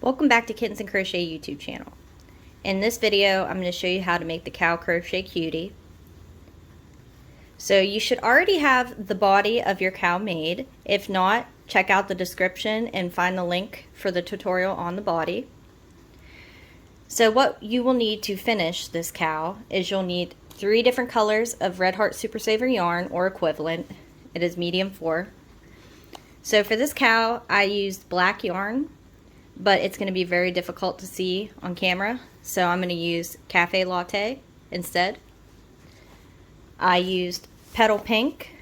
Welcome back to Kittens and Crochet YouTube channel. In this video, I'm going to show you how to make the cow Crochet Cutie. So you should already have the body of your cow made. If not, check out the description and find the link for the tutorial on the body. So what you will need to finish this cow is you'll need 3 different colors of Red Heart Super Saver yarn or equivalent. It is medium 4. So for this cow, I used black yarn, but it's going to be very difficult to see on camera, so I'm going to use Cafe Latte instead. I used petal pink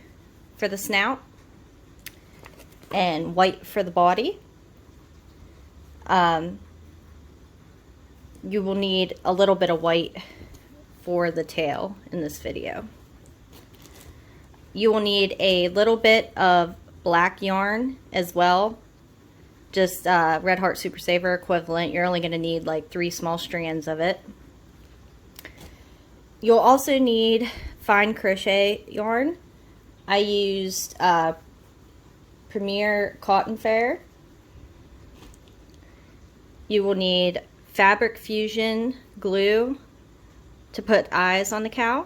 for the snout and white for the body. You will need a little bit of white for the tail in this video. You will need a little bit of black yarn as well, just Red Heart Super Saver equivalent. You're only going to need like 3 small strands of it. You'll also need fine crochet yarn. I used Premier Cotton Fair. You will need fabric fusion glue to put eyes on the cow,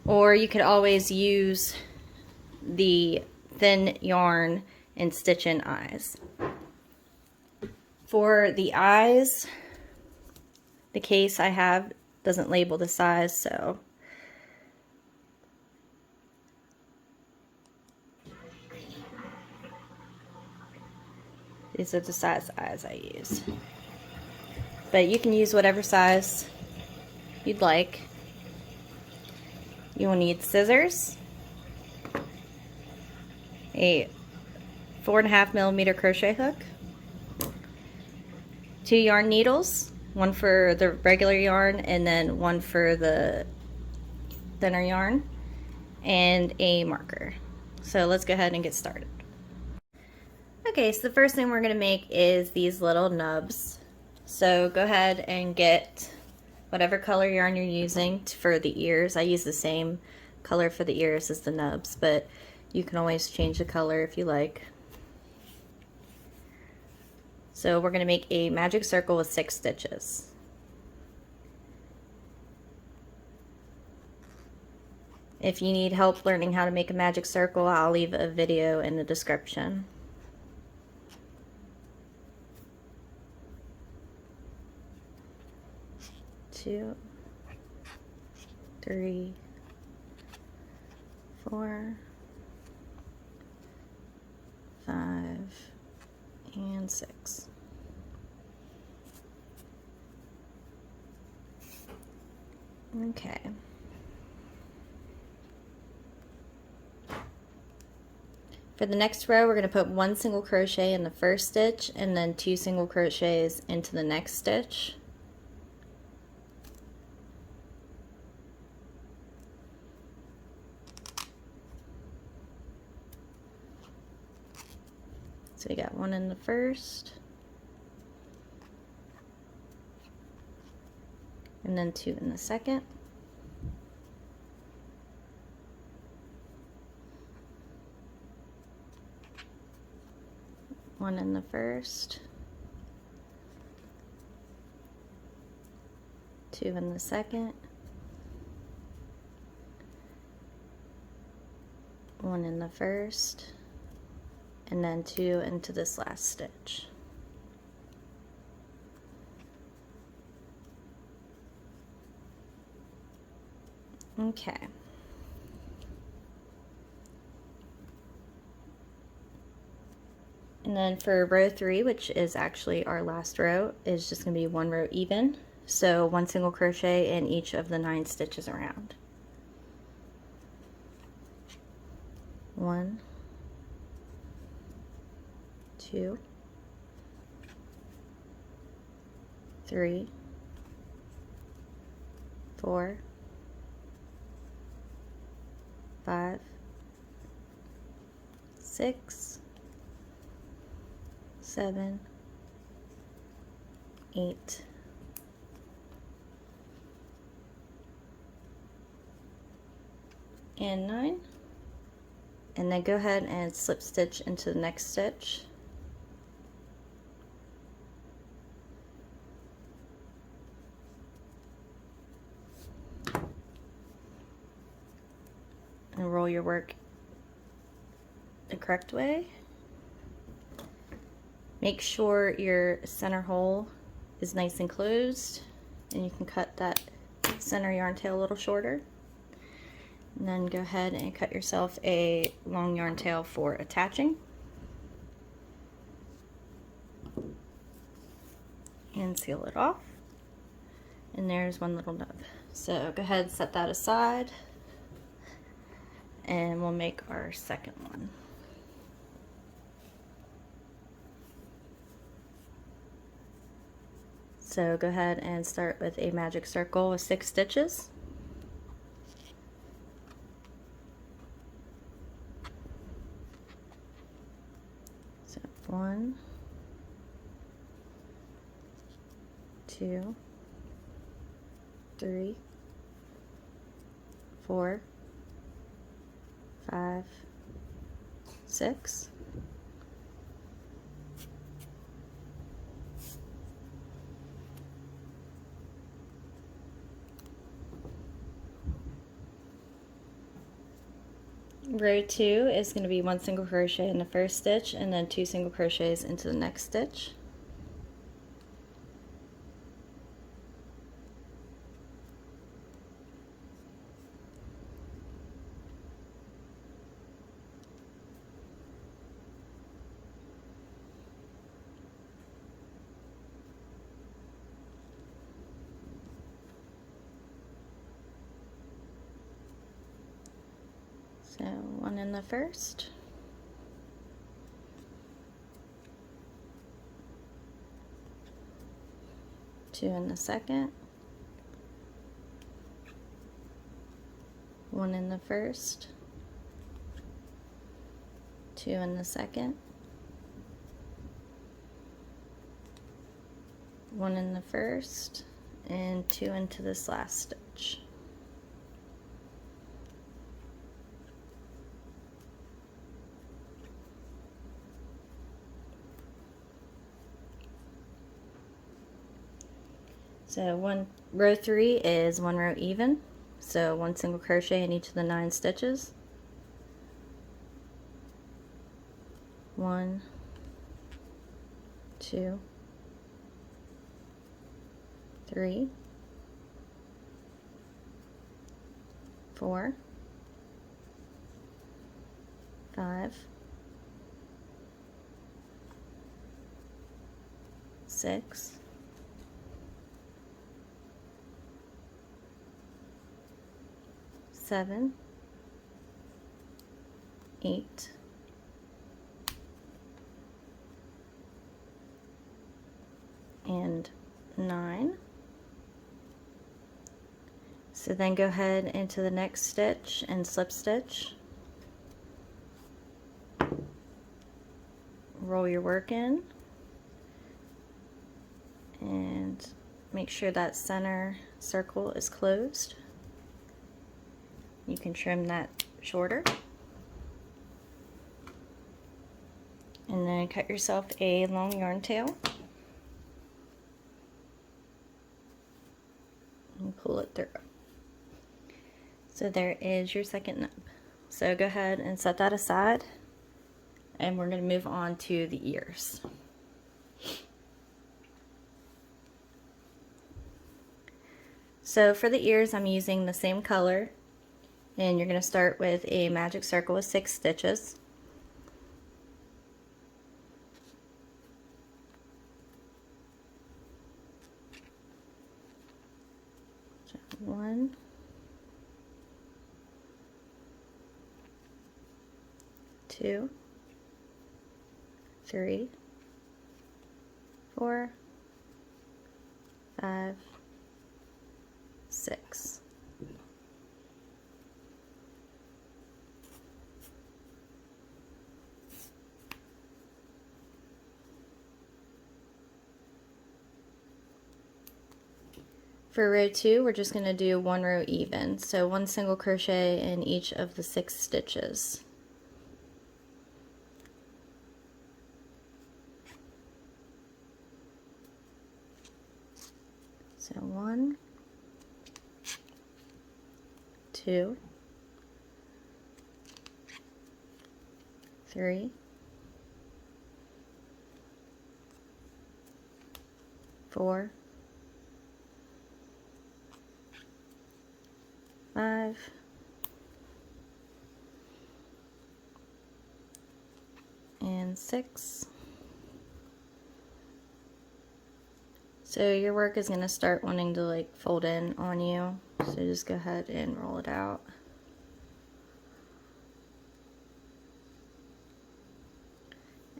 or you could always use the thin yarn and stitch in eyes. For the eyes, the case I have doesn't label the size, so these are the size eyes I use. But you can use whatever size you'd like. You will need scissors, a 4.5mm crochet hook, 2 yarn needles, one for the regular yarn and then one for the thinner yarn, and a marker. So let's go ahead and get started. Okay, so the first thing we're going to make is these little nubs. So go ahead and get whatever color yarn you're using for the ears. I use the same color for the ears as the nubs, but you can always change the color if you like. So we're going to make a magic circle with 6 stitches. If you need help learning how to make a magic circle, I'll leave a video in the description. Two, 3, 4, 5, and 6. Okay. For the next row, we're going to put 1 single crochet in the first stitch and then 2 single crochets into the next stitch. So we got 1 in the first, and then 2 in the second, one in the first, 2 in the second, 1 in the first, and then 2 into this last stitch. Okay. And then for row 3, which is actually our last row, is just going to be 1 row even. So 1 single crochet in each of the 9 stitches around. 1, 2, 3, 4, 5, 6, 7, 8, and 9. And then go ahead and slip stitch into the next stitch. and roll your work the correct way. Make sure your center hole is nice and closed, and you can cut that center yarn tail a little shorter. And then go ahead and cut yourself a long yarn tail for attaching. And seal it off. And there's one little nub. So go ahead and set that aside, and we'll make our second one. So go ahead and start with a magic circle with 6 stitches. So 1, 2, 3, 4, 5, 6. Row 2 is going to be 1 single crochet in the first stitch and then 2 single crochets into the next stitch. So 1 in the first, 2 in the second, 1 in the first, 2 in the second, 1 in the first, and 2 into this last stitch. So row 3 is 1 row even, so 1 single crochet in each of the 9 stitches. 1, 2, 3, 4, 5, 6, 7, 8, 9. So then go ahead into the next stitch and slip stitch. Roll your work in and make sure that center circle is closed. You can trim that shorter. And then cut yourself a long yarn tail. And pull it through. So there is your second nub. So go ahead and set that aside. And we're going to move on to the ears. So for the ears, I'm using the same color. And you're going to start with a magic circle with 6 stitches. So 1, 2, 3, 4, 5, 6. For row 2, we're just going to do 1 row even, so 1 single crochet in each of the 6 stitches. So 1, 2, 3, 4, 5, and 6. So your work is going to start wanting to like fold in on you, so just go ahead and roll it out.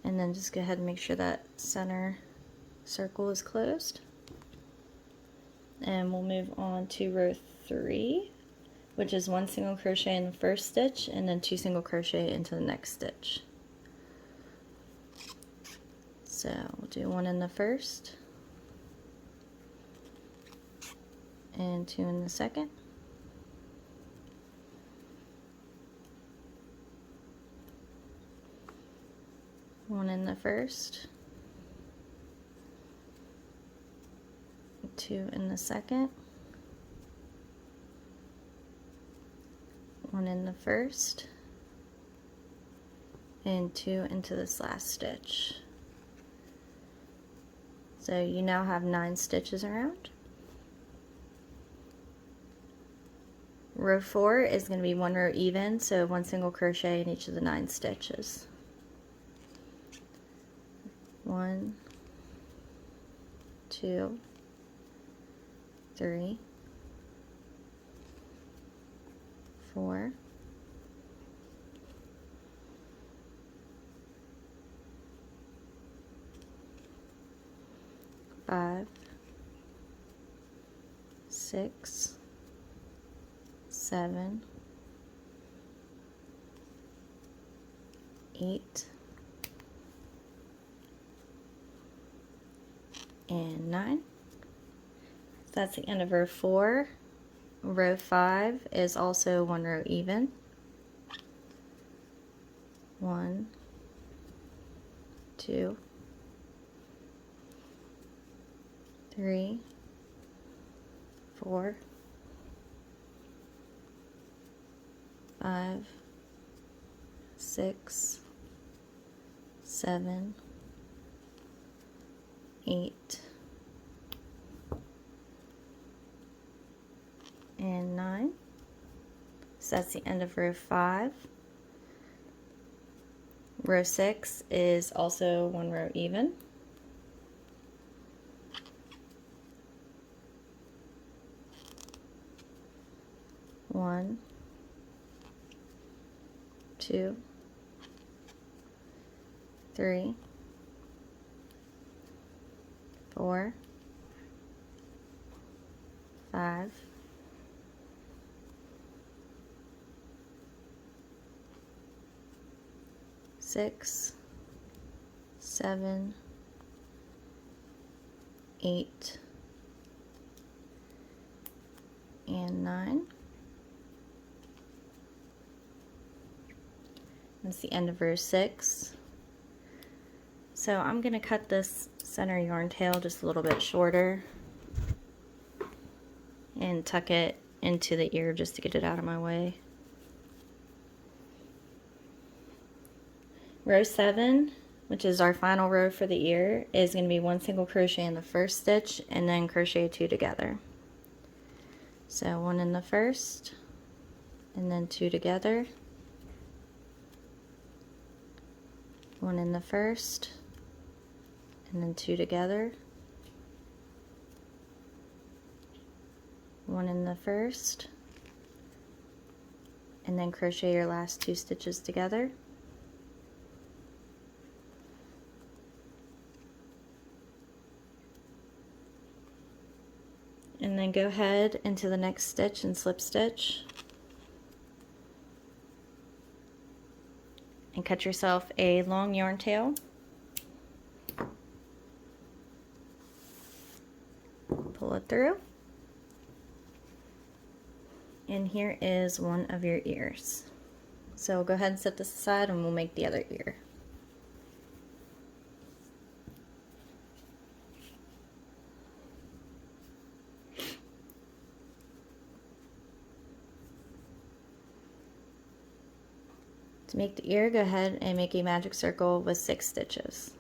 And then just go ahead and make sure that center circle is closed. And we'll move on to row 3, which is 1 single crochet in the first stitch and then 2 single crochet into the next stitch. So we'll do 1 in the first and 2 in the second. One in the first, 2 in the second, 1 in the first, and 2 into this last stitch. So you now have 9 stitches around. Row 4 is going to be 1 row even, so 1 single crochet in each of the 9 stitches. 1, 2, 3, 4, 5, 6, 7, 8, and 9. So that's the end of row 4. Row 5 is also 1 row even. 1, 2, 3, 4, 5, 6, 7, 8, and 9. So that's the end of row 5. Row 6 is also 1 row even. 1, 2, 3, 4, 5, 6, 7, 8, and 9. That's the end of row 6. So I'm going to cut this center yarn tail just a little bit shorter and tuck it into the ear just to get it out of my way. Row 7, which is our final row for the ear, is going to be 1 single crochet in the first stitch and then crochet 2 together. So 1 in the first and then 2 together, 1 in the first and then 2 together, 1 in the first, and then crochet your last 2 stitches together. And then go ahead into the next stitch and slip stitch and cut yourself a long yarn tail. Pull it through. And here is one of your ears. So go ahead and set this aside and we'll make the other ear. To make the ear, go ahead and make a magic circle with 6 stitches.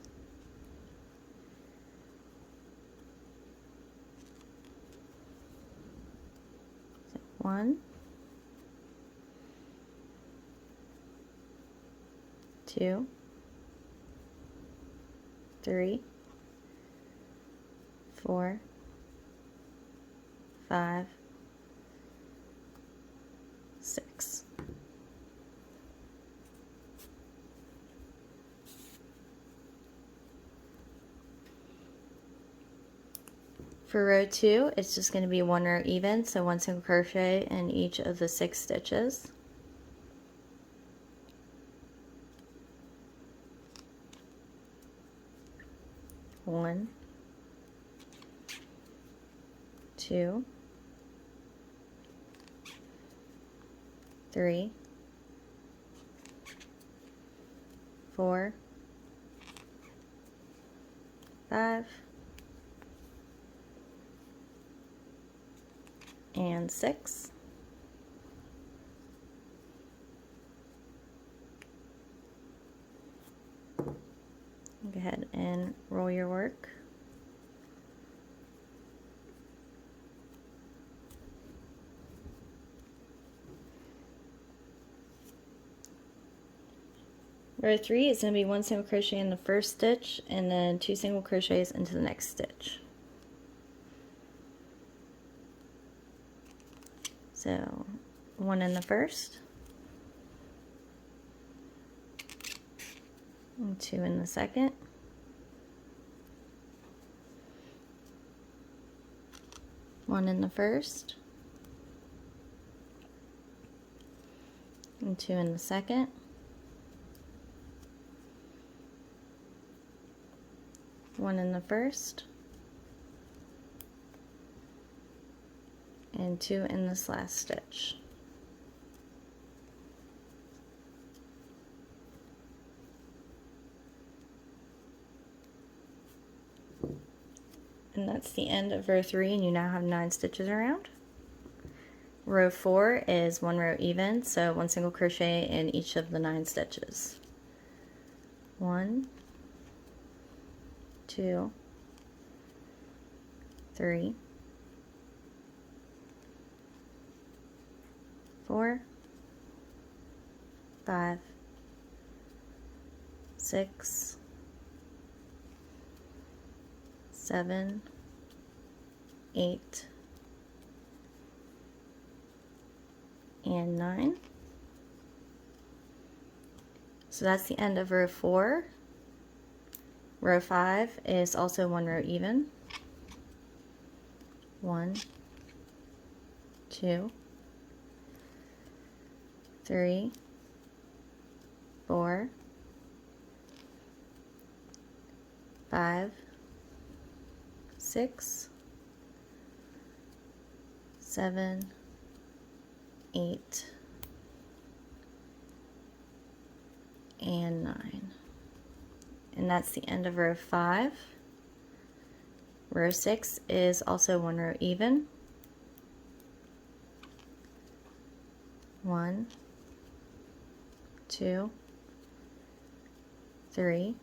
So 1, 2, 3, 4, 5, 6. For row 2, it's just going to be 1 row even, so 1 single crochet in each of the 6 stitches. One, 2, 3, 4, 5, and 6. Go ahead and roll your work. Row 3 is going to be 1 single crochet in the first stitch and then 2 single crochets into the next stitch. So 1 in the first, and 2 in the second, one in the first, and 2 in the second, one in the first, and 2 in this last stitch. And that's the end of row 3, and you now have 9 stitches around. Row 4 is 1 row even, so 1 single crochet in each of the 9 stitches. 1, 2, 3, 4, 5, 6, 7, 8, and 9. So that's the end of row 4. Row 5 is also 1 row even. 1, 2, 3, 4, 5, 6, 7, 8, and 9. And that's the end of row 5. Row 6 is also 1 row even. 1, 2, 3,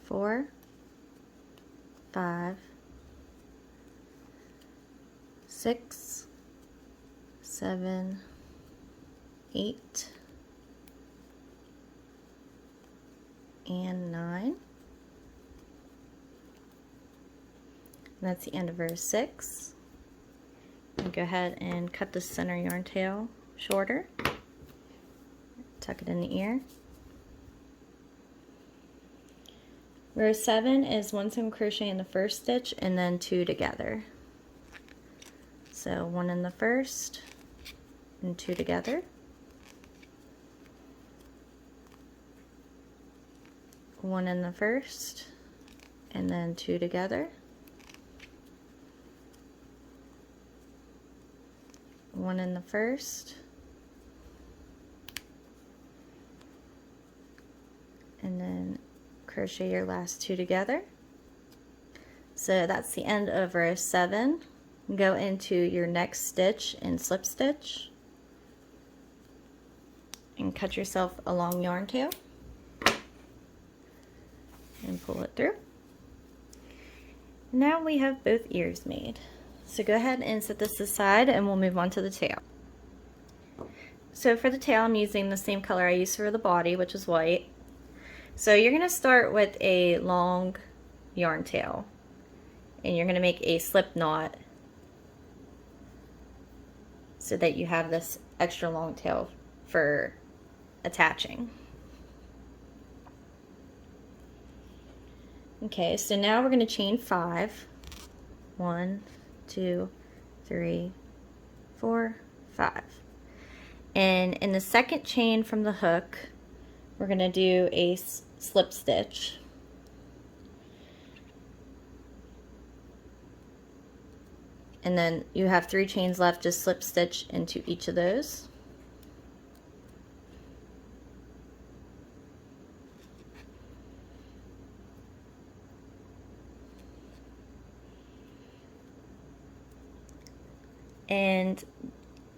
4, 5, 6, 7, 8, and 9. And that's the end of row 6. And go ahead and cut the center yarn tail shorter. Tuck it in the ear. Row 7 is 1 single crochet in the first stitch and then 2 together. So 1 in the first and 2 together. 1 in the first and then 2 together. 1 in the first and then crochet your last 2 together. So that's the end of row 7. Go into your next stitch and slip stitch. and cut yourself a long yarn tail and pull it through. Now we have both ears made. So go ahead and set this aside and we'll move on to the tail. So for the tail, I'm using the same color I used for the body, which is white. So you're going to start with a long yarn tail and you're going to make a slip knot so that you have this extra long tail for attaching. Okay, so now we're going to chain 5. 1, 2, 3, 4, 5. And in the second chain from the hook, we're going to do a slip stitch. And then you have 3 chains left, just slip stitch into each of those. And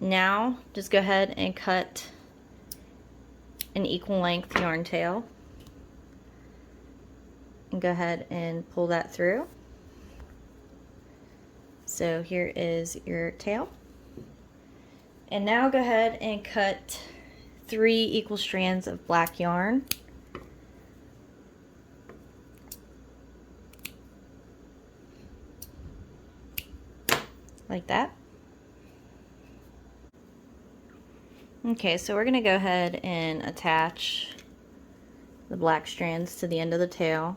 now just go ahead and cut an equal length yarn tail and go ahead and pull that through. So here is your tail. And now go ahead and cut 3 equal strands of black yarn. Like that. Okay, so we're going to go ahead and attach the black strands to the end of the tail.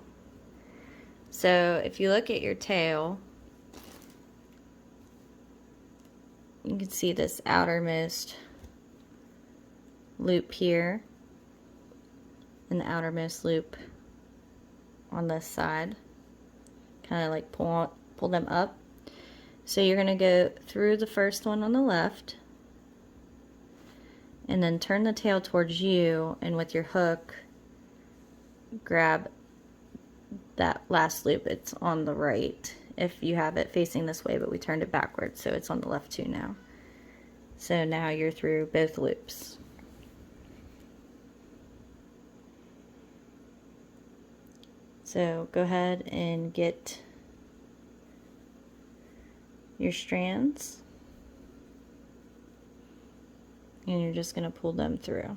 So if you look at your tail, you can see this outermost loop here and the outermost loop on this side. Kind of like pull them up. So you're going to go through the first one on the left and then turn the tail towards you, and with your hook grab that last loop. It's on the right if you have it facing this way, but we turned it backwards, so it's on the left too now. So now you're through both loops. So go ahead and get your strands and you're just going to pull them through.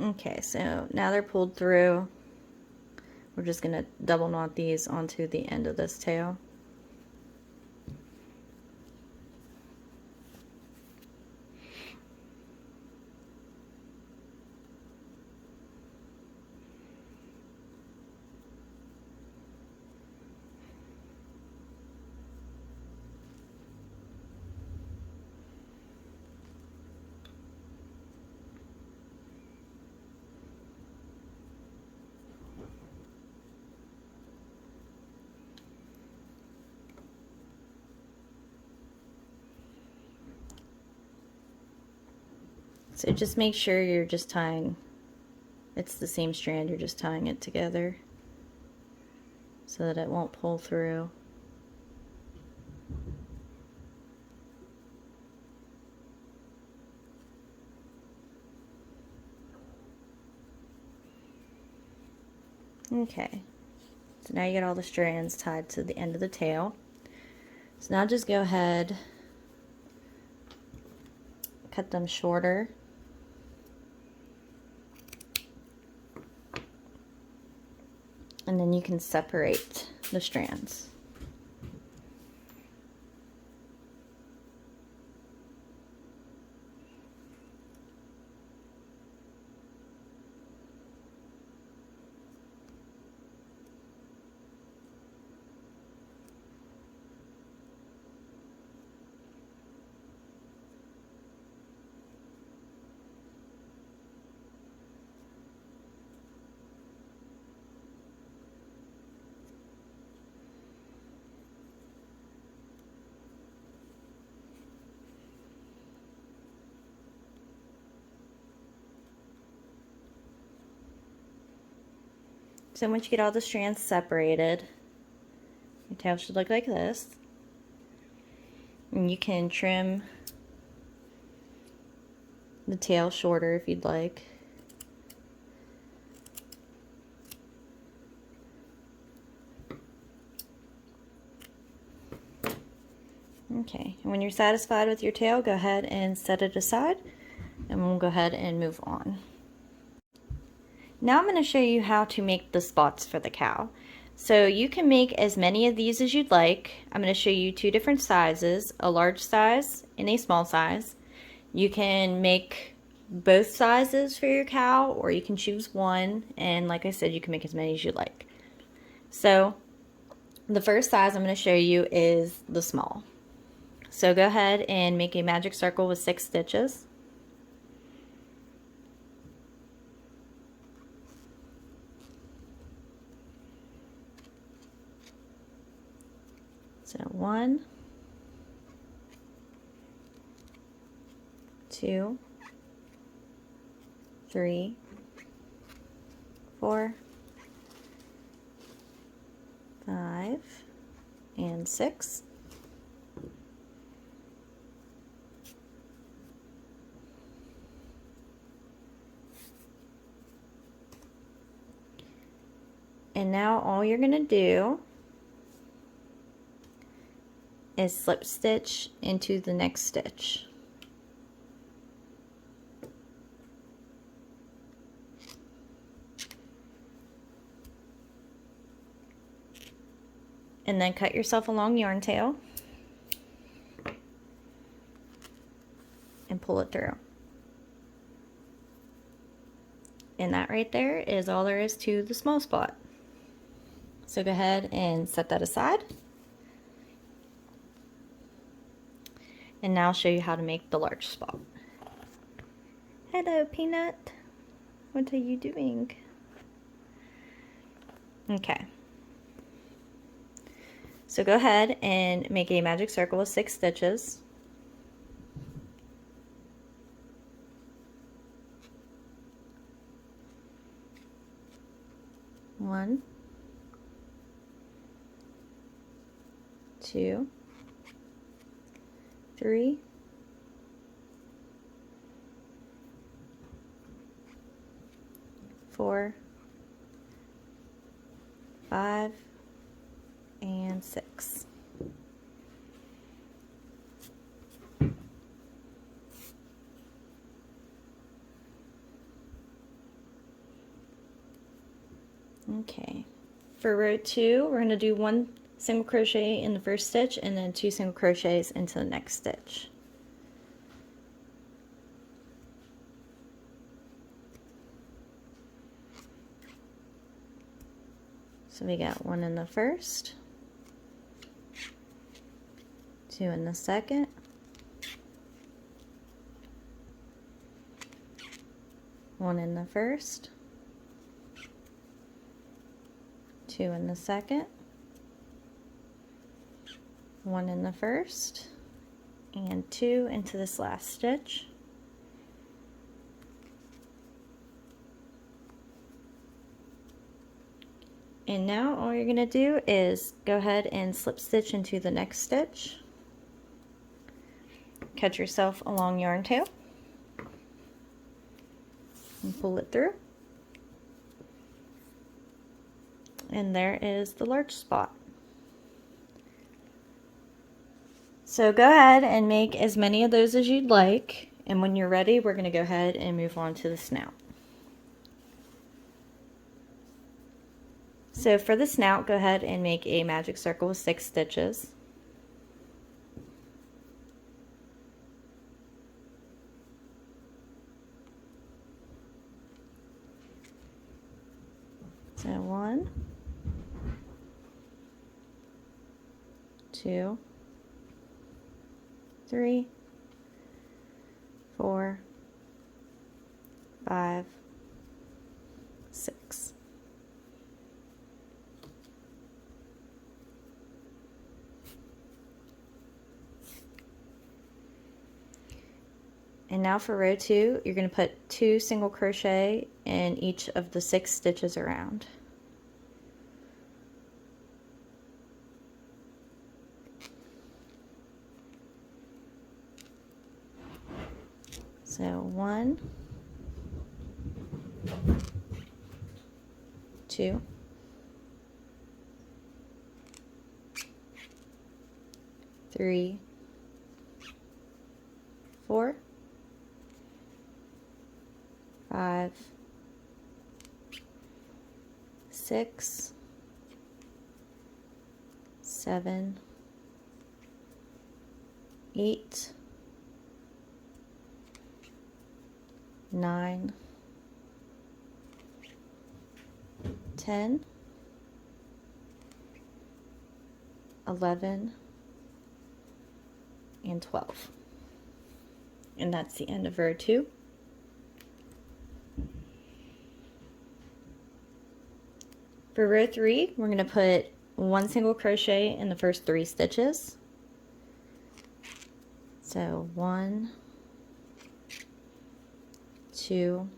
Okay, so now they're pulled through. We're just going to double knot these onto the end of this tail. So just make sure you're just tying, it's the same strand, you're just tying it together so that it won't pull through. Okay, so now you get all the strands tied to the end of the tail. So now just go ahead, cut them shorter. And then you can separate the strands. So once you get all the strands separated, your tail should look like this. And you can trim the tail shorter if you'd like. Okay, and when you're satisfied with your tail, go ahead and set it aside, and we'll go ahead and move on. Now I'm going to show you how to make the spots for the cow. So you can make as many of these as you'd like. I'm going to show you two different sizes, a large size and a small size. You can make both sizes for your cow, or you can choose one, and like I said, you can make as many as you like. So the first size I'm going to show you is the small. So go ahead and make a magic circle with 6 stitches. So 1, 2, 3, 4, 5, and 6. And now all you're going to do is slip stitch into the next stitch. And then cut yourself a long yarn tail and pull it through. And that right there is all there is to the small spot. So go ahead and set that aside. And now I'll show you how to make the large spot. Hello, Peanut. What are you doing? Okay. So go ahead and make a magic circle with 6 stitches. One, 2, 3, 4, 5, and 6. Okay, for row 2, we're going to do 1 single crochet in the first stitch and then 2 single crochets into the next stitch. So we got 1 in the first, 2 in the second, 1 in the first, 2 in the second, 1 in the first, and 2 into this last stitch. And now all you're going to do is go ahead and slip stitch into the next stitch. Cut yourself a long yarn tail and pull it through. And there is the large spot. So go ahead and make as many of those as you'd like, and when you're ready, we're going to go ahead and move on to the snout. So for the snout, go ahead and make a magic circle with 6 stitches. So 1, 2, 3, 4, 5, 6. And now for row 2, you're going to put 2 single crochet in each of the 6 stitches around. So 1, 2, 3, 4, 5, 6, 7, 8, 9, 10, 11, and 12. And that's the end of row 2. For row 3, we're going to put 1 single crochet in the first 3 stitches. So 1, 2,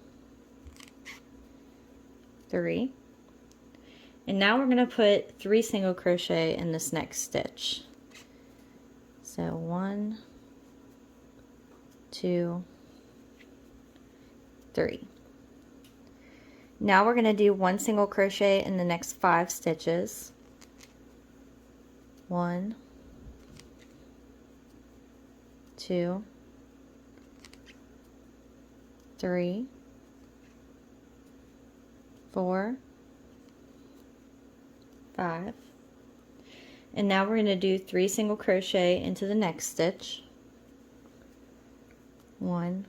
3. And now we're going to put 3 single crochet in this next stitch. So 1, 2, 3. Now we're going to do 1 single crochet in the next 5 stitches. 1, 2, 3, 4, 5. And now we're going to do 3 single crochet into the next stitch. 1,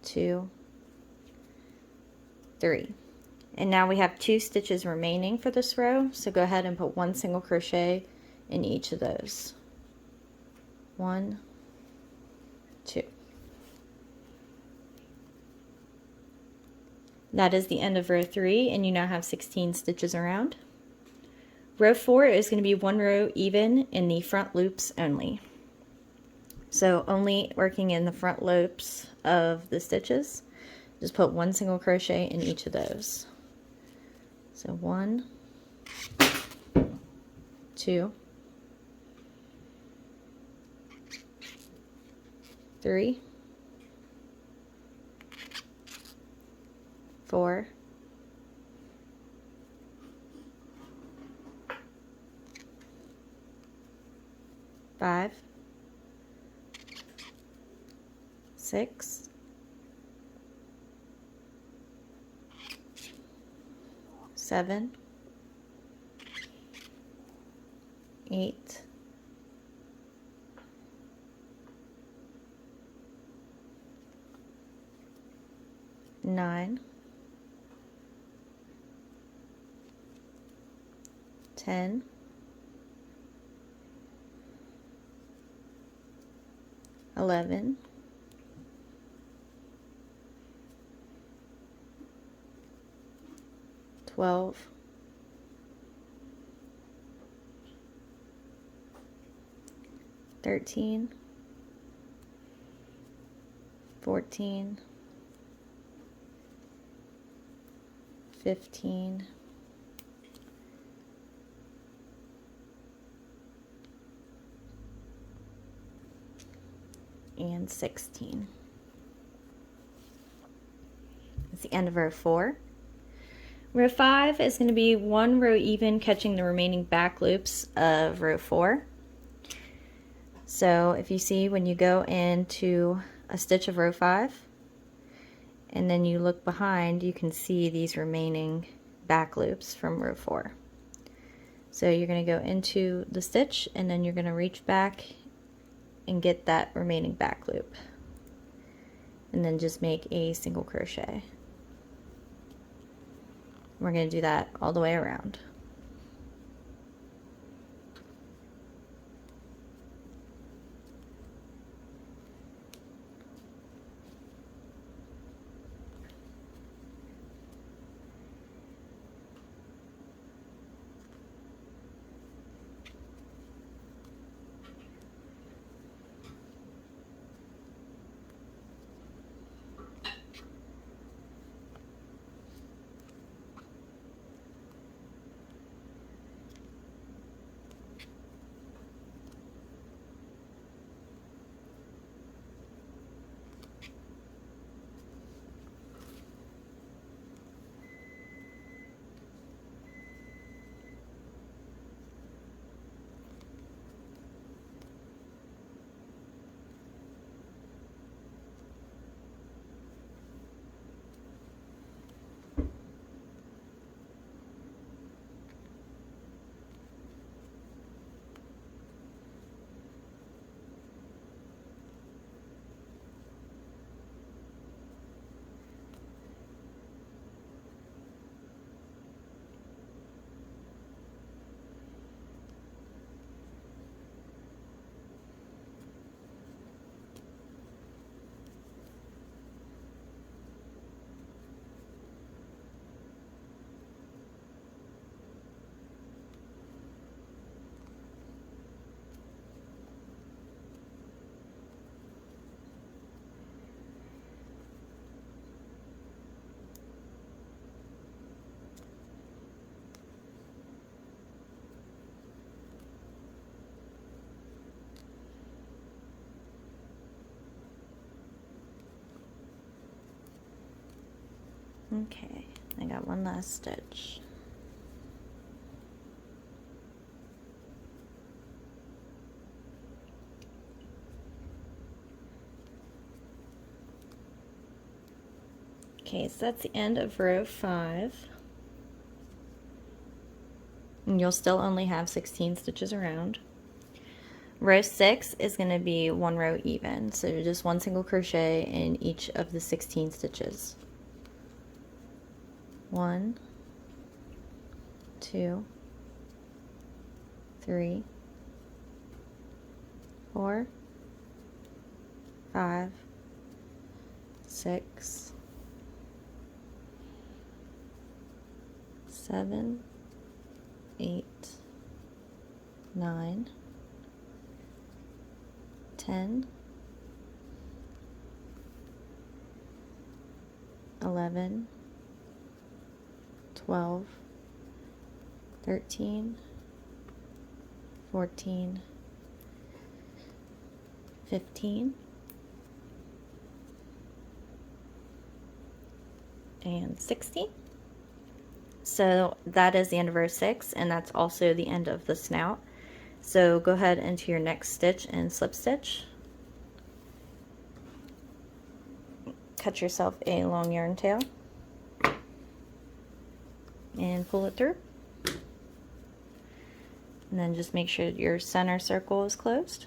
2, 3. And now we have 2 stitches remaining for this row, so go ahead and put 1 single crochet in each of those. 1, 2. That is the end of row 3, and you now have 16 stitches around. Row 4 is going to be 1 row even in the front loops only. So only working in the front loops of the stitches. Just put 1 single crochet in each of those. So 1, 2, 3, 4, 5, 6, 7, 8, 9, 10, 11, 12, 13, 14, 15, 16. That's the end of row 4. Row 5 is going to be 1 row even, catching the remaining back loops of row 4. So if you see, when you go into a stitch of row 5 and then you look behind, you can see these remaining back loops from row 4. So you're going to go into the stitch and then you're going to reach back and get that remaining back loop, and then just make a single crochet. We're going to do that all the way around. Okay, I got one last stitch. Okay, so that's the end of row 5. And you'll still only have 16 stitches around. Row 6 is going to be one row even, so just one single crochet in each of the 16 stitches. 1, 2, 3, 4, 5, 6, 7, 8, 9, 10, 11, 12, 13, 14, 15, and 16. So that is the end of row 6, and that's also the end of the snout. So go ahead into your next stitch and slip stitch. Cut yourself a long yarn tail and pull it through. And then just make sure your center circle is closed.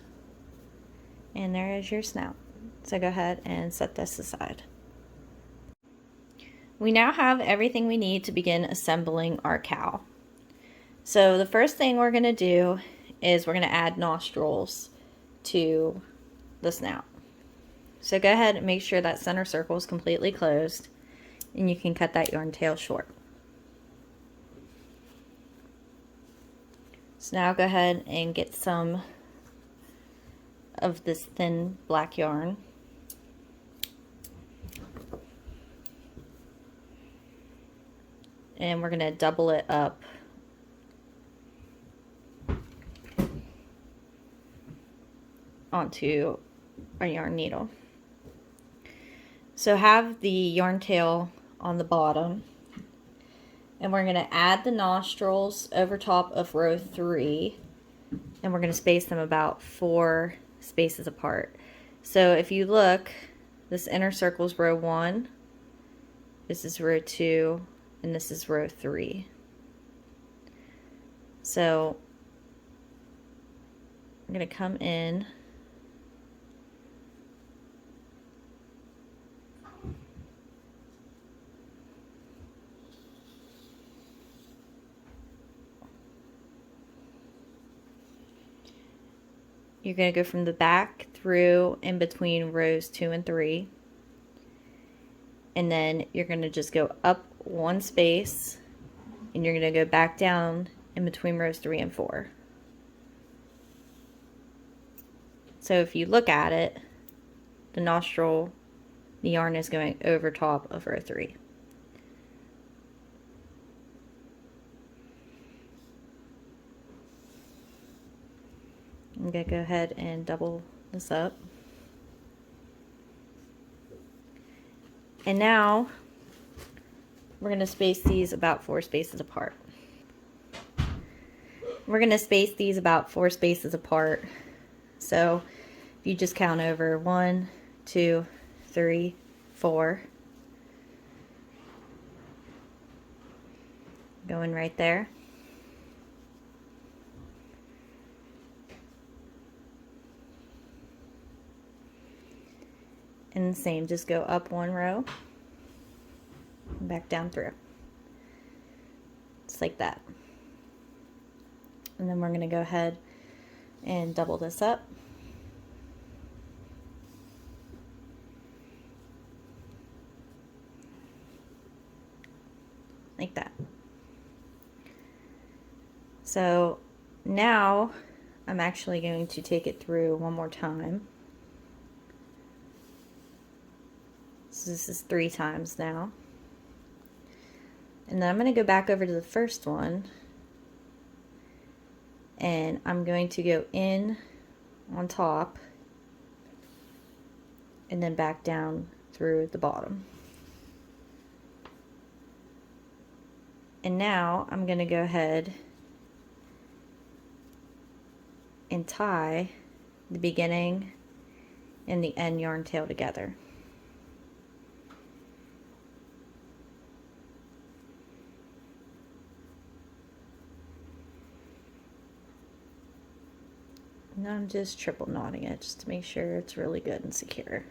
And there is your snout. So go ahead and set this aside. We now have everything we need to begin assembling our cow. So the first thing we're going to do is we're going to add nostrils to the snout. So go ahead and make sure that center circle is completely closed, and you can cut that yarn tail short. So now go ahead and get some of this thin black yarn. And we're going to double it up onto our yarn needle. So have the yarn tail on the bottom, and we're going to add the nostrils over top of row 3, and we're going to space them about 4 spaces apart. So if you look, this inner circle is row 1, this is row 2, and this is row 3. So I'm going to come in you're going to go from the back through in between rows 2 and 3, and then you're going to just go up 1 space, and you're going to go back down in between rows 3 and 4. So if you look at it, the nostril, the yarn is going over top of row 3. I'm going to go ahead and double this up. And now we're going to space these about 4 spaces apart. We're going to space these about 4 spaces apart. So if you just count over 1, 2, 3, 4. Going right there. And the same, just go up 1 row and back down through. Just like that. And then we're going to go ahead and double this up. Like that. So now I'm actually going to take it through one more time. So this is 3 times now. And then I'm going to go back over to the first one, and I'm going to go in on top and then back down through the bottom. And now I'm going to go ahead and tie the beginning and the end yarn tail together. And I'm just triple knotting it just to make sure it's really good and secure.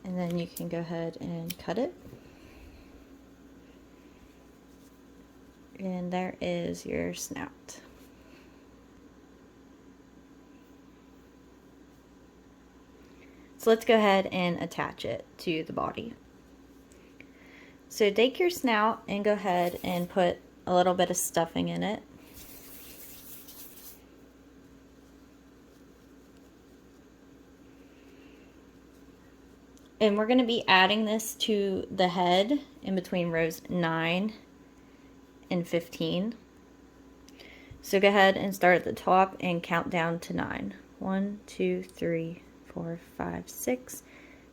And then you can go ahead and cut it. And there is your snout. So let's go ahead and attach it to the body. So take your snout and go ahead and put a little bit of stuffing in it. And we're going to be adding this to the head in between rows 9 and 15. So go ahead and start at the top and count down to 9. 1, 2, 3, 4, 5, 6,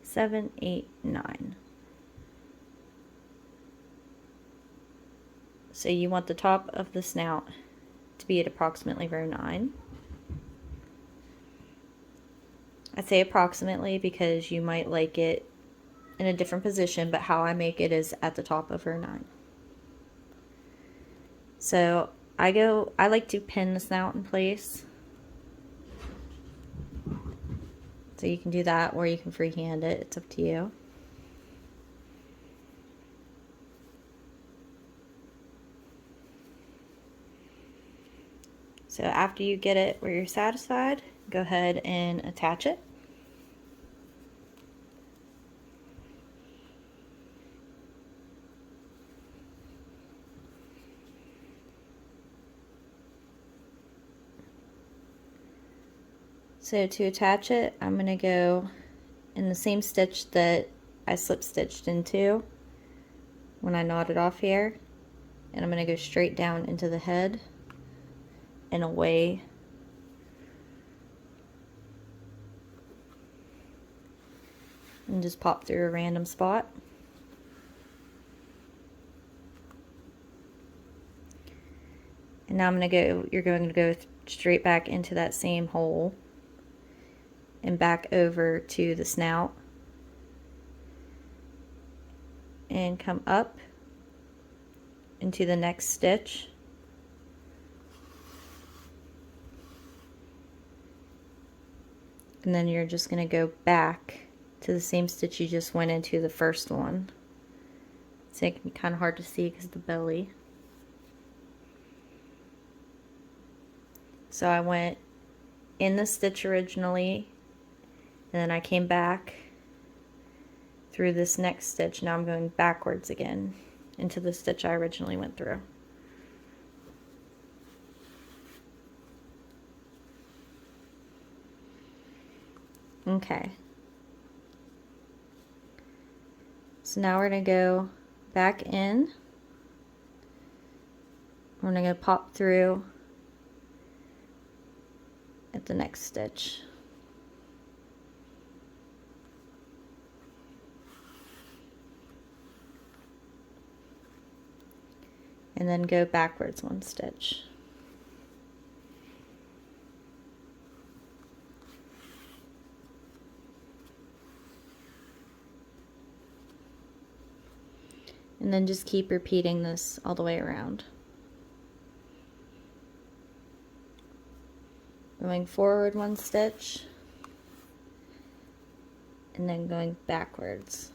7, 8, 9. So you want the top of the snout to be at approximately row 9. I say approximately because you might like it in a different position, but how I make it is at the top of row 9. So I like to pin the snout in place. So you can do that or you can freehand it, it's up to you. So after you get it where you're satisfied, go ahead and attach it. So to attach it, I'm going to go in the same stitch that I slip stitched into when I knotted off here, and I'm going to go straight down into the head and away. And just pop through a random spot. And now you're going to go straight back into that same hole and back over to the snout and come up into the next stitch. And then you're just going to go back to the same stitch you just went into the first one. So it can be kind of hard to see because of the belly. So I went in the stitch originally, and then I came back through this next stitch. Now I'm going backwards again into the stitch I originally went through. Okay. So now we're going to go back in. We're going to pop through at the next stitch. And then go backwards one stitch. And then just keep repeating this all the way around. Going forward one stitch, and then going backwards.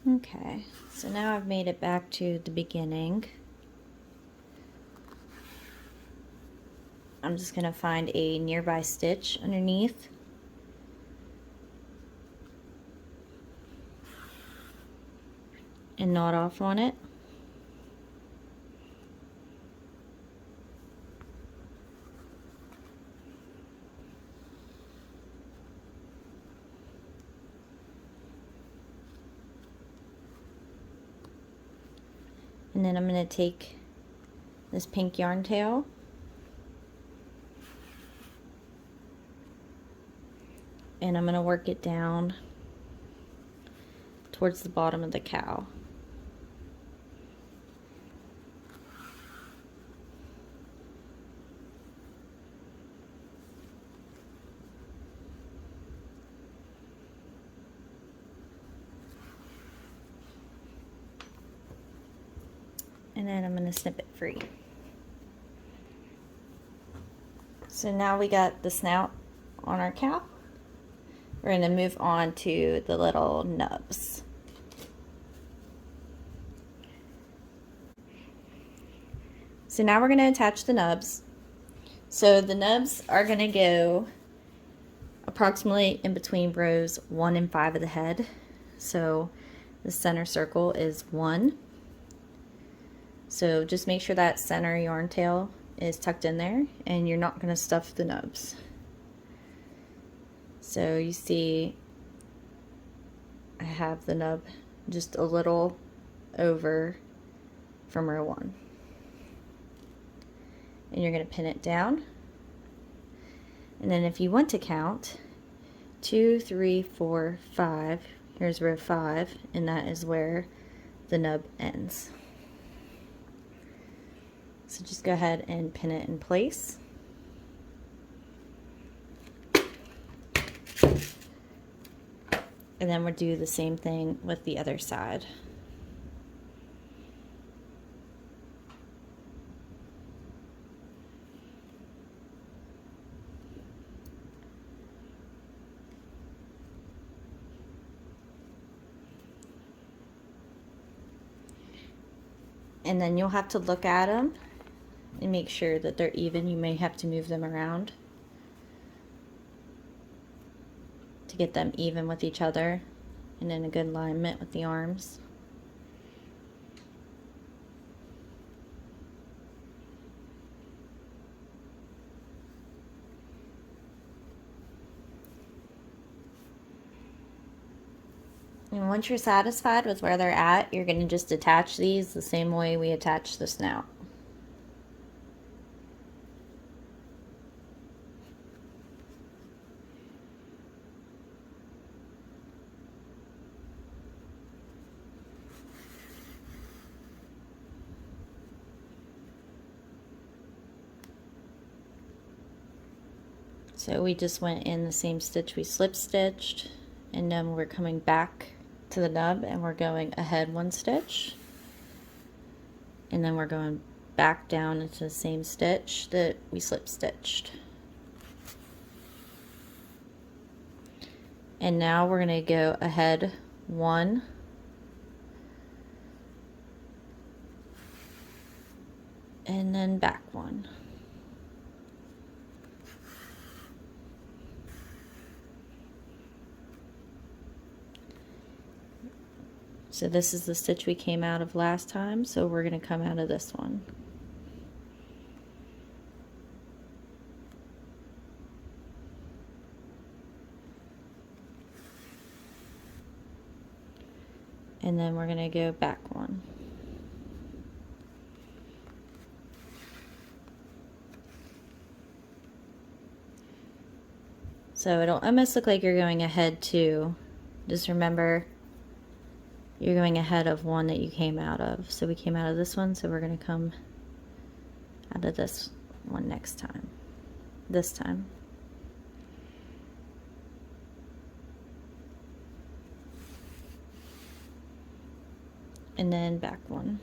Okay, so now I've made it back to the beginning. I'm just going to find a nearby stitch underneath. And knot off on it. And then I'm going to take this pink yarn tail and I'm going to work it down towards the bottom of the cow. And then I'm going to snip it free. So now we got the snout on our cow. We're going to move on to the little nubs. So now we're going to attach the nubs. So the nubs are going to go approximately in between rows 1 and 5 of the head. So the center circle is 1. So just make sure that center yarn tail is tucked in there and you're not going to stuff the nubs. So you see I have the nub just a little over from row 1. And you're going to pin it down. And then if you want to count 2, 3, 4, 5, here's row 5, and that is where the nub ends. So just go ahead and pin it in place. And then we'll do the same thing with the other side. And then you'll have to look at them and make sure that they're even. You may have to move them around to get them even with each other and in a good alignment with the arms. And once you're satisfied with where they're at, you're going to just attach these the same way we attach the snout. So we just went in the same stitch we slip stitched, and then we're coming back to the nub and we're going ahead 1 stitch, and then we're going back down into the same stitch that we slip stitched. And now we're going to go ahead 1 and then back 1. So this is the stitch we came out of last time, so we're going to come out of this one. And then we're going to go back 1. So it'll almost look like you're going ahead 2. Just remember, you're going ahead of one that you came out of. So we came out of this one, so we're going to come out of this one next time. This time. And then back 1.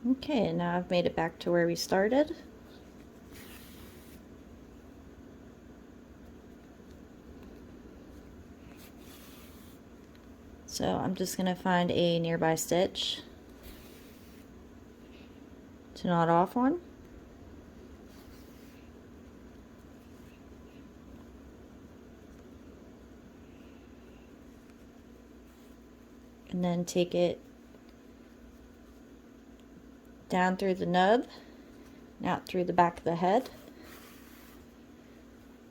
Okay, now I've made it back to where we started. So I'm just going to find a nearby stitch to knot off on. And then take it down through the nub, out through the back of the head,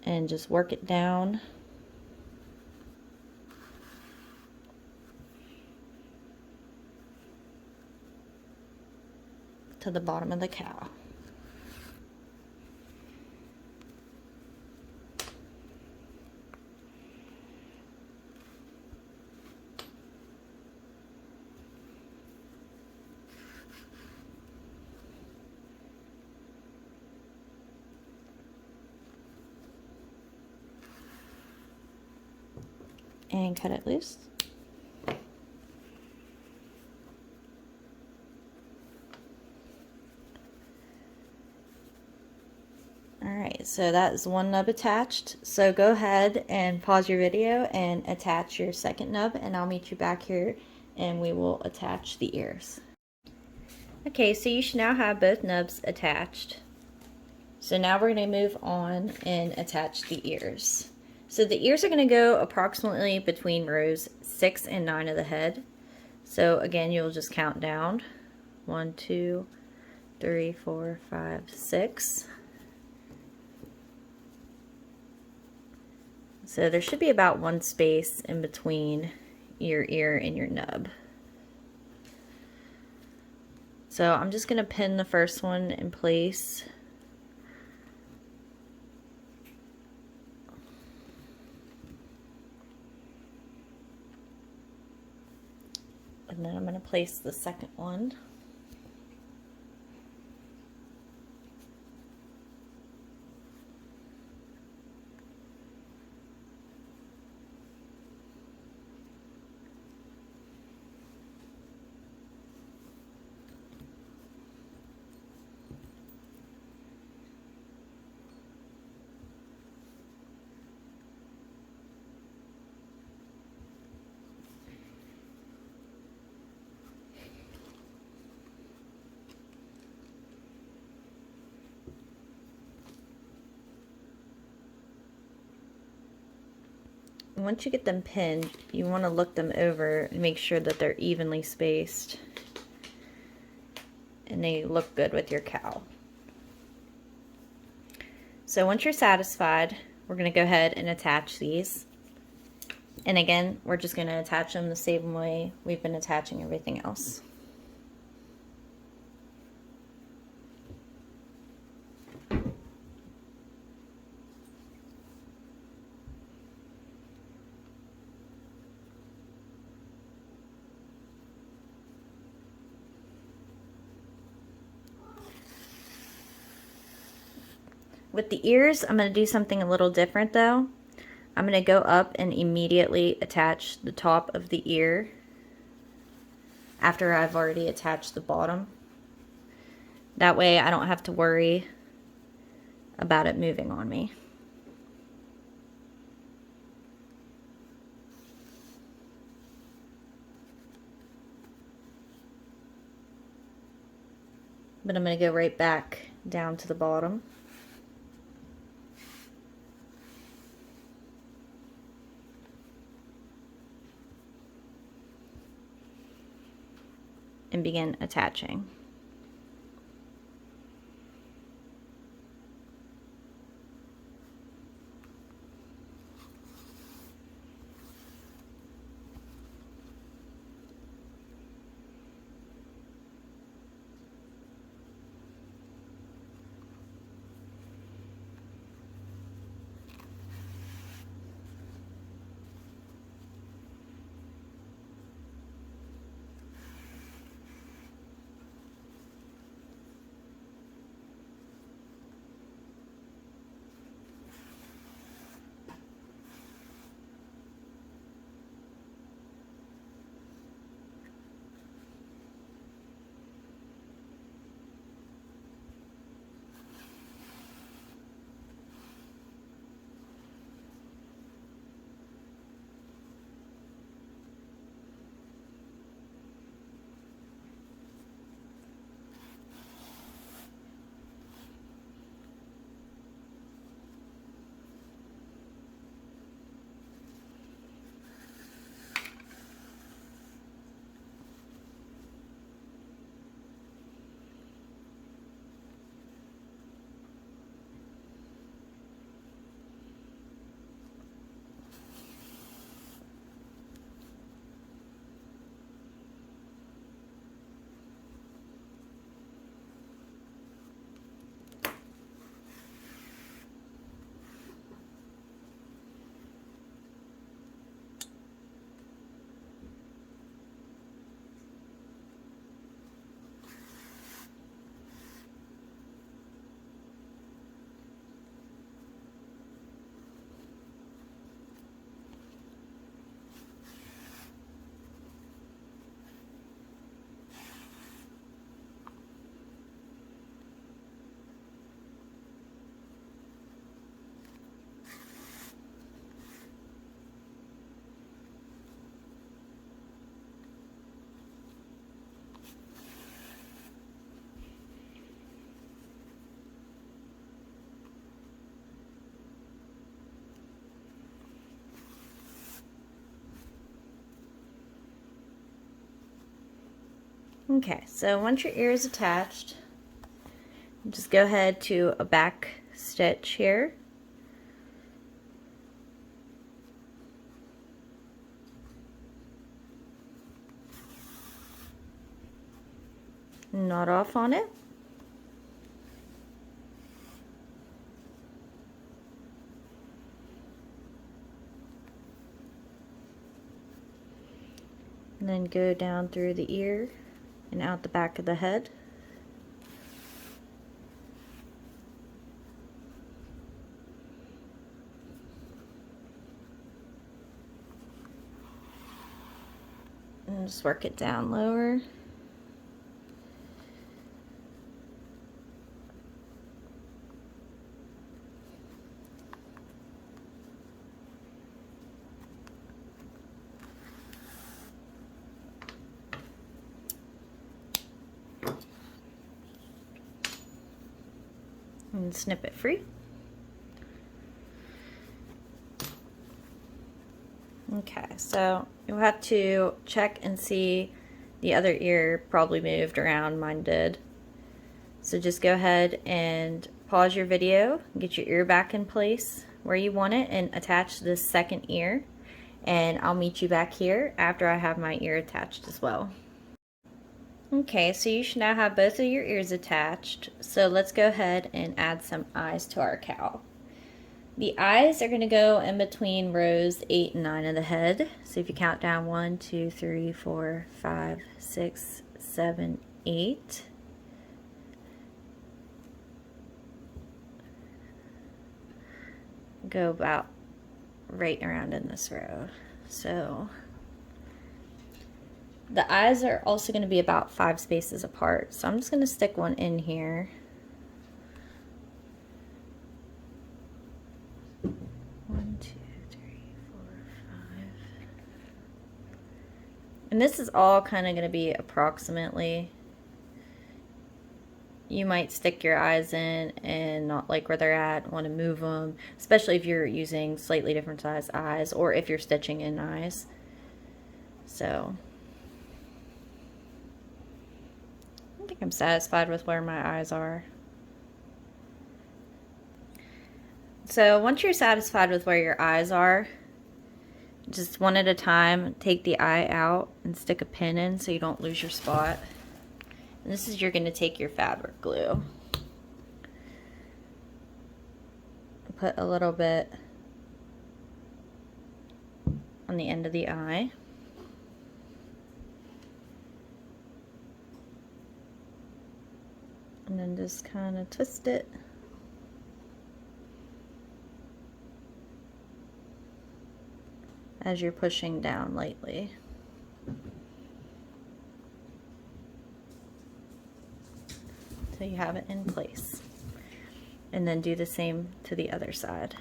and just work it down to the bottom of the cow. And cut it loose. Alright, so that is one nub attached. So go ahead and pause your video and attach your second nub, and I'll meet you back here and we will attach the ears. Okay, so you should now have both nubs attached. So now we're going to move on and attach the ears. So the ears are going to go approximately between rows 6 and 9 of the head. So again, you'll just count down. 1, 2, 3, 4, 5, 6. So there should be about one space in between your ear and your nub. So I'm just going to pin the first one in place. And then I'm going to place the second one. Once you get them pinned, you want to look them over and make sure that they're evenly spaced and they look good with your cow. So once you're satisfied, we're going to go ahead and attach these. And again, we're just going to attach them the same way we've been attaching everything else. With the ears, I'm going to do something a little different though. I'm going to go up and immediately attach the top of the ear after I've already attached the bottom. That way I don't have to worry about it moving on me. But I'm going to go right back down to the bottom. And begin attaching. Okay, so once your ear is attached, just go ahead to a back stitch here. Knot off on it. And then go down through the ear and out the back of the head. And just work it down lower. And snip it free. Okay, so you'll have to check and see the other ear probably moved around, mine did. So just go ahead and pause your video, get your ear back in place where you want it, and attach this second ear. And I'll meet you back here after I have my ear attached as well. Okay, so you should now have both of your ears attached. So let's go ahead and add some eyes to our cow. The eyes are going to go in between rows 8 and 9 of the head. So if you count down 1, 2, 3, 4, 5, 6, 7, 8. Go about right around in this row. So the eyes are also going to be about 5 spaces apart. So I'm just going to stick one in here. 1, 2, 3, 4, 5. And this is all kind of going to be approximately. You might stick your eyes in and not like where they're at, want to move them, especially if you're using slightly different size eyes or if you're stitching in eyes. So I think I'm satisfied with where my eyes are. So once you're satisfied with where your eyes are, just one at a time, take the eye out and stick a pin in so you don't lose your spot. And this is, you're going to take your fabric glue. Put a little bit on the end of the eye. And then just kind of twist it. As you're pushing down lightly. So you have it in place. And then do the same to the other side.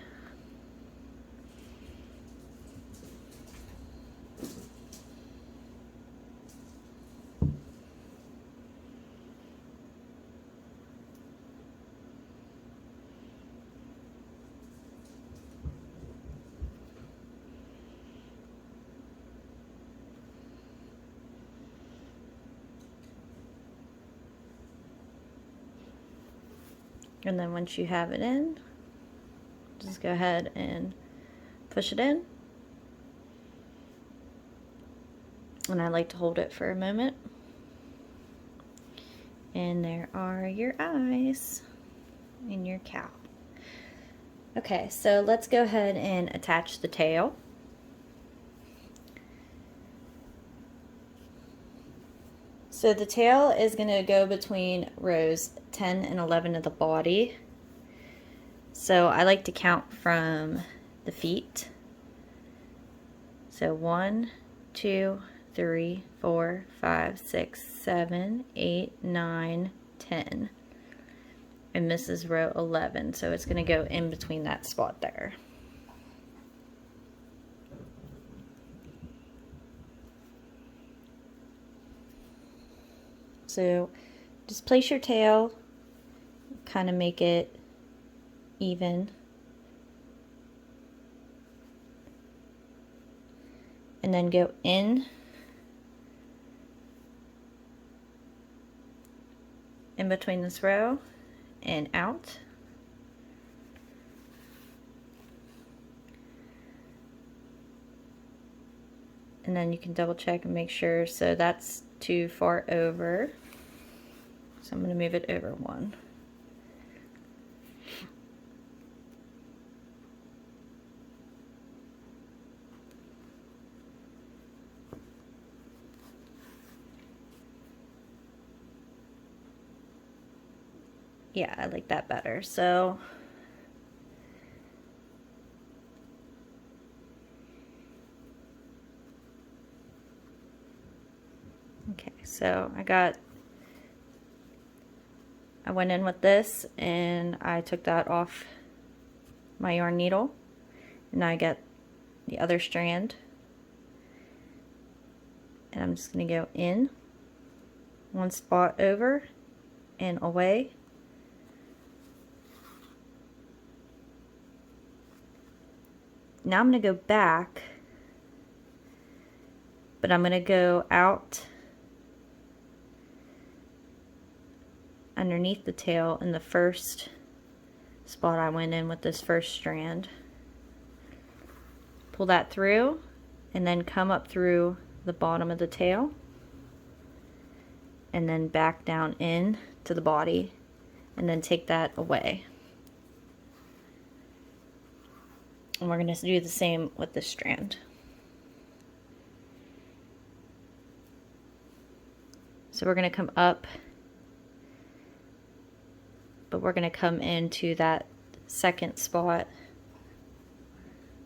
And then once you have it in, just go ahead and push it in. And I like to hold it for a moment. And there are your eyes in your cow. Okay, so let's go ahead and attach the tail. So the tail is going to go between rows 10 and 11 of the body. So I like to count from the feet. So 1, 2, 3, 4, 5, 6, 7, 8, 9, 10. And this is row 11, so it's going to go in between that spot there. So just place your tail, kind of make it even. And then go in in between this row and out. And then you can double check and make sure. So that's too far over. So I'm going to move it over one. Yeah, I like that better. So okay, so I went in with this and I took that off my yarn needle, and now I get the other strand, and I'm just going to go in one spot over and away. Now I'm going to go back, but I'm going to go out underneath the tail in the first spot I went in with this first strand. Pull that through and then come up through the bottom of the tail and then back down in to the body and then take that away. And we're going to do the same with this strand. So we're going to come up, but we're going to come into that second spot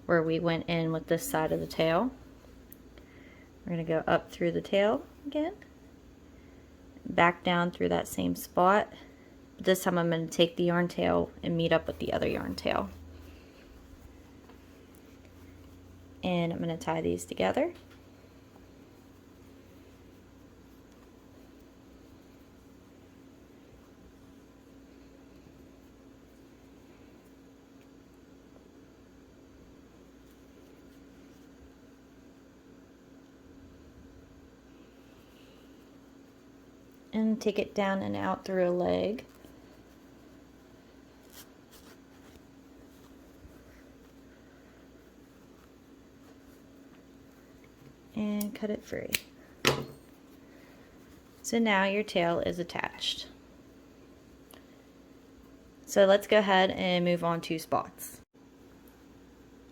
where we went in with this side of the tail. We're going to go up through the tail again, back down through that same spot. But this time I'm going to take the yarn tail and meet up with the other yarn tail. And I'm going to tie these together. And take it down and out through a leg. And cut it free. So now your tail is attached. So let's go ahead and move on to spots.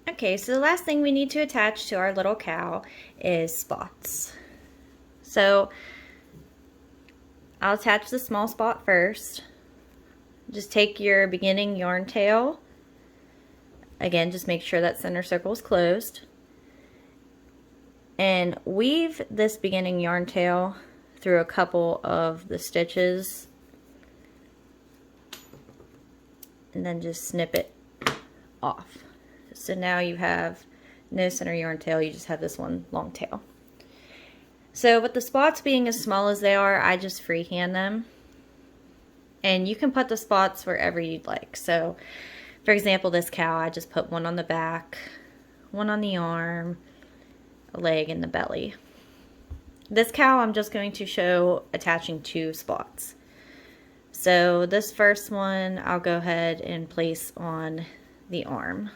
Okay, so the last thing we need to attach to our little cow is spots. So I'll attach the small spot first. Just take your beginning yarn tail. Again, just make sure that center circle is closed. And weave this beginning yarn tail through a couple of the stitches. And then just snip it off. So now you have no center yarn tail, you just have this one long tail. So with the spots being as small as they are, I just freehand them. And you can put the spots wherever you'd like. So for example, this cow, I just put one on the back, one on the arm, a leg, and the belly. This cow, I'm just going to show attaching 2 spots. So this first one, I'll go ahead and place on the arm.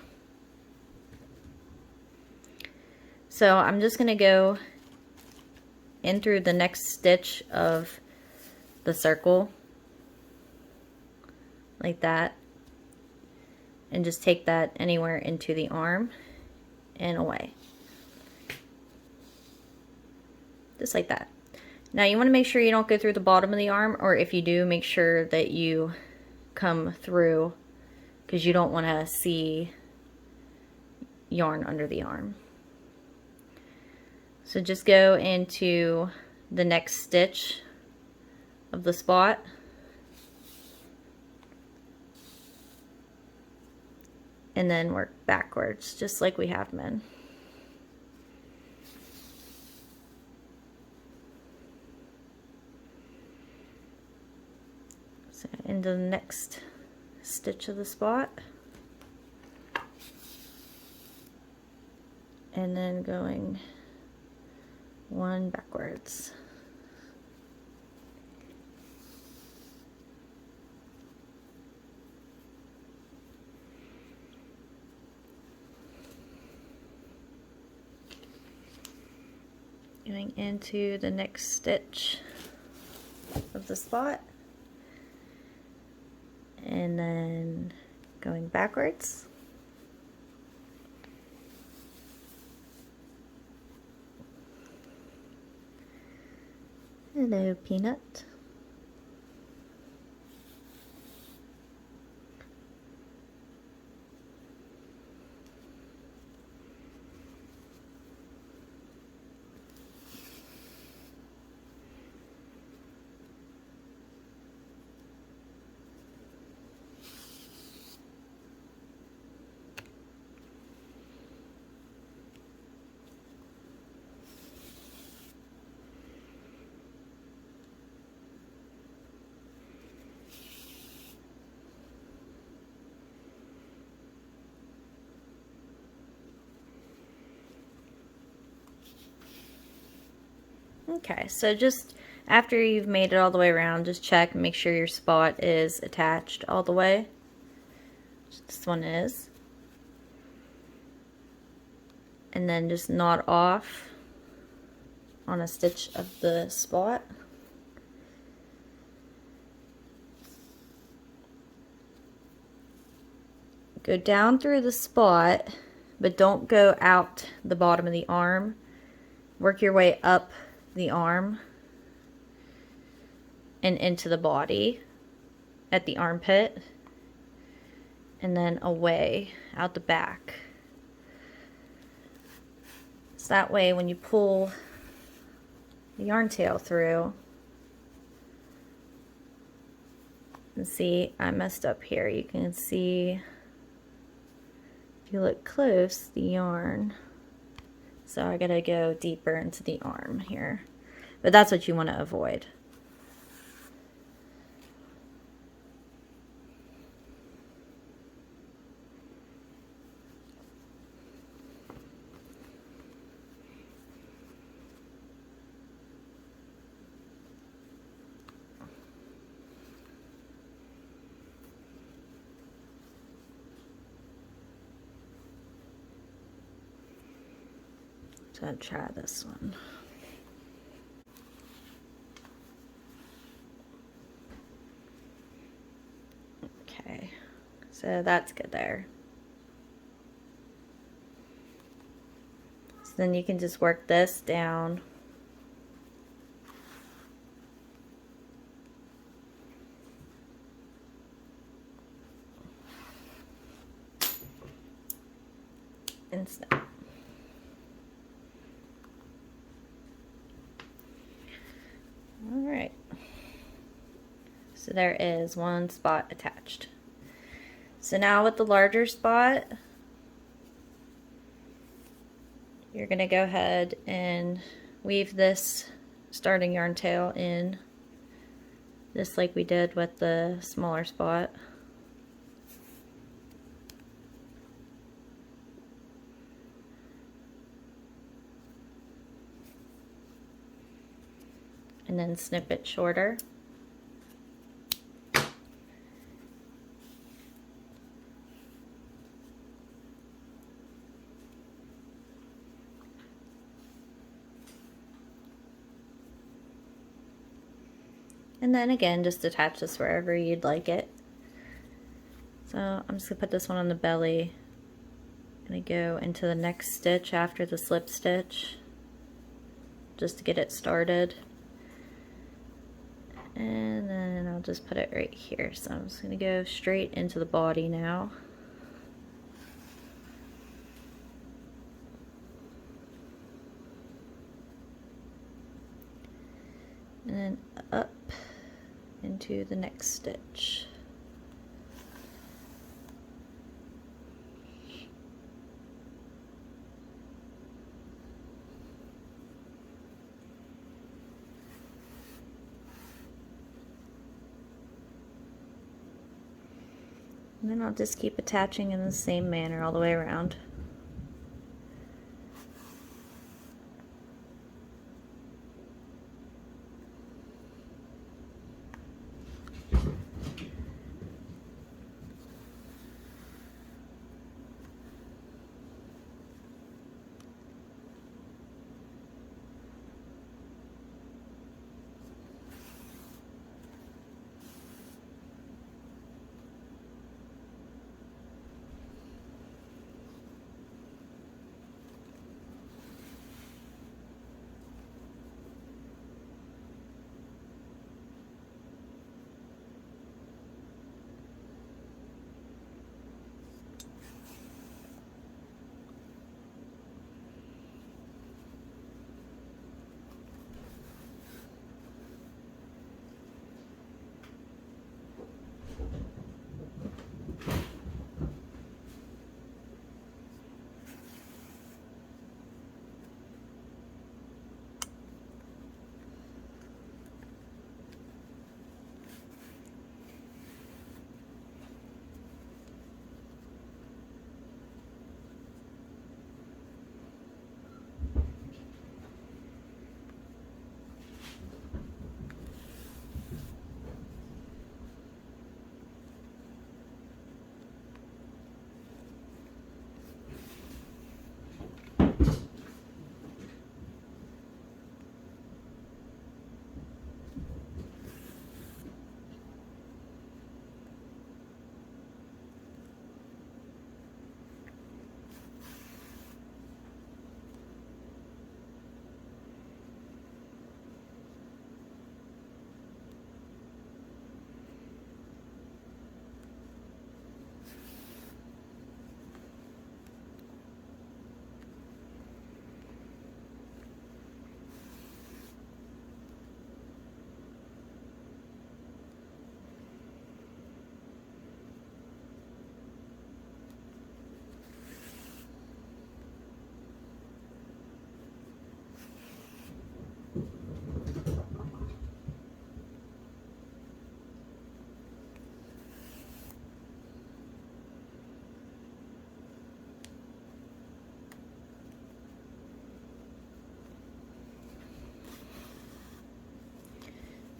So I'm just going to go in through the next stitch of the circle, like that, and just take that anywhere into the arm and away. Just like that. Now you want to make sure you don't go through the bottom of the arm, or if you do, make sure that you come through, because you don't want to see yarn under the arm. So just go into the next stitch of the spot, and then work backwards just like we have been. So into the next stitch of the spot, and then going one backwards. Going into the next stitch of the spot, and then going backwards. Hello, Peanut. Okay, so just after you've made it all the way around, just check and make sure your spot is attached all the way. This one is. And then just knot off on a stitch of the spot. Go down through the spot, but don't go out the bottom of the arm. Work your way up the arm and into the body at the armpit, and then away out the back. So that way when you pull the yarn tail through, and see, I messed up here. You can see, if you look close, the yarn. So I gotta go deeper into the arm here. But that's what you want to avoid. So I'll try this one. Okay, so that's good there. So then you can just work this down. And snap. Alright, so there is one spot attached. So now with the larger spot, you're going to go ahead and weave this starting yarn tail in, just like we did with the smaller spot. And then snip it shorter. And then again, just attach this wherever you'd like it. So I'm just gonna put this one on the belly. I'm gonna go into the next stitch after the slip stitch, just to get it started. And then I'll just put it right here. So I'm just going to go straight into the body now. And then up into the next stitch. And then I'll just keep attaching in the same manner all the way around.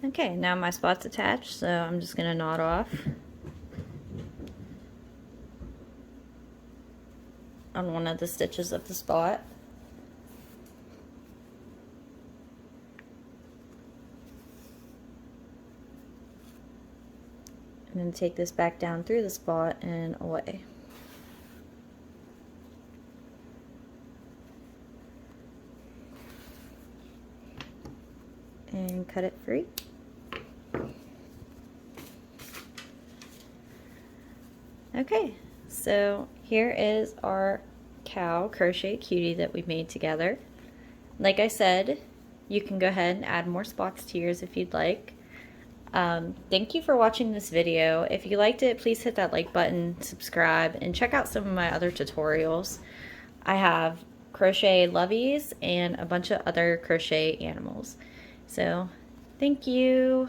Okay, now my spot's attached, so I'm just going to knot off on one of the stitches of the spot. And then take this back down through the spot and away. And cut it free. Okay, so here is our cow crochet cutie that we made together. Like I said, you can go ahead and add more spots to yours if you'd like. Thank you for watching this video. If you liked it, please hit that like button, subscribe, and check out some of my other tutorials. I have crochet loveys and a bunch of other crochet animals. So, thank you.